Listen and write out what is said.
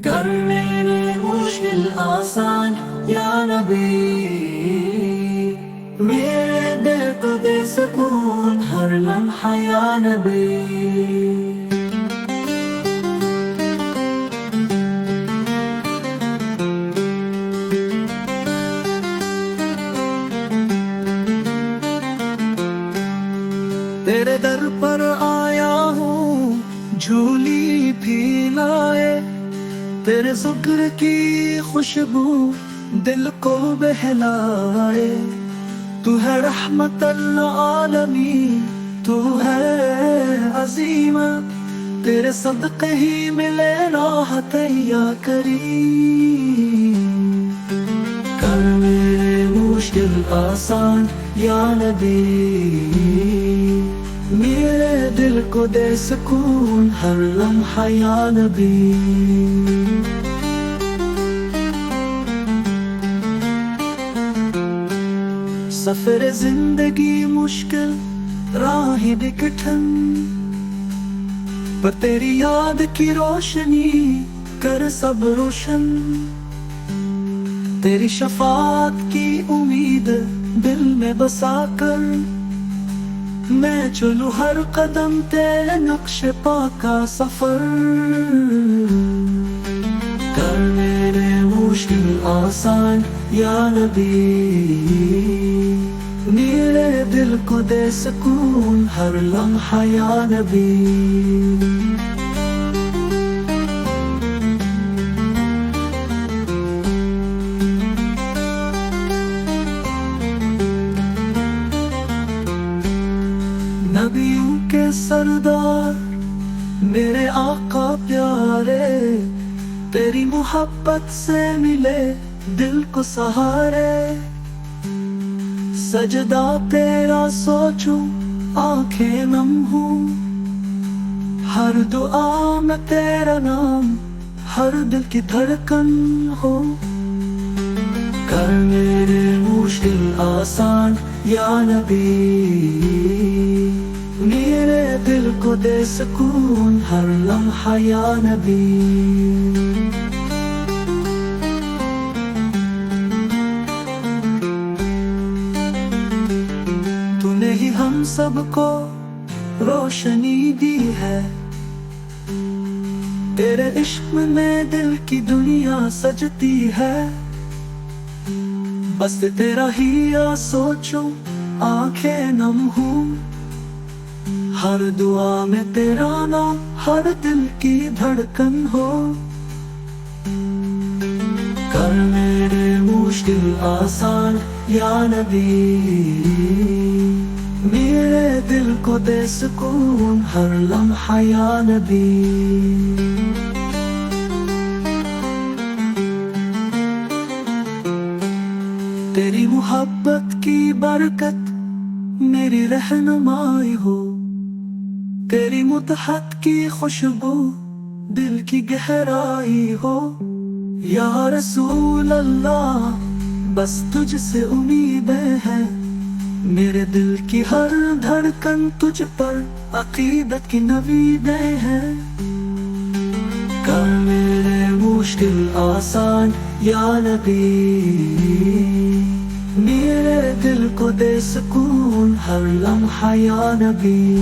کر میرے مشکل آسان یا نبی، میرے دل کو دے سکون ہر لمحہ یا نبی۔ تیرے در پر آیا ہوں جھولی بھی لائے، تیرے ذکر کی خوشبو دل کو بہلائے۔ تو ہے رحمت العالمین، تو ہے عظیم، تیرے صدقے ہی ملے راحت یا کریم۔ کر میرے مشکل آسان یا نبی، میرے دل کو دے سکون ہر لمحہ یا نبی۔ سفر زندگی مشکل راہیں بھی کٹھن، پر تیری یاد کی روشنی کر سب روشن۔ تیری شفاعت کی امید دل میں بسا کر، میں چلوں ہر قدم تیرے نقش پا کا سفر۔ کر میرے مشکل آسان یا نبی، میرے دل کو دے سکون ہر لمحہ یا نبی۔ نبیوں کے سردار میرے آقا پیارے، تیری محبت سے ملے دل کو سہارے۔ سجدہ تیرا سوچوں آنکھیں نم ہوں، ہر دعا میں تیرا نام ہر دل کی دھڑکن ہو۔ کر میرے مشکل آسان یا نبی، میرے دل کو دے سکون ہر لمحہ یا نبی۔ تو نے ہی ہم سب کو روشنی دی ہے، تیرے عشق میں دل کی دنیا سجتی ہے۔ بس تیرا ہی یا سوچوں آنکھیں نم ہوں، ہر دعا میں تیرا نام ہر دل کی دھڑکن ہو۔ کر میرے مشکل آسان یا نبی، میرے دل کو دے سکون ہر لمحہ یا نبی۔ تیری محبت کی برکت میری رہنمائی ہو، تیری مدحت کی خوشبو دل کی گہرائی ہو۔ یا رسول اللہ بس تجھ سے امیدیں ہیں، میرے دل کی ہر دھڑکن تجھ پر عقیدت کی نویدیں ہیں۔ کر میرے مشکل آسان یا نبی، میرے دل کو دے سکون ہر لمحہ یا نبی۔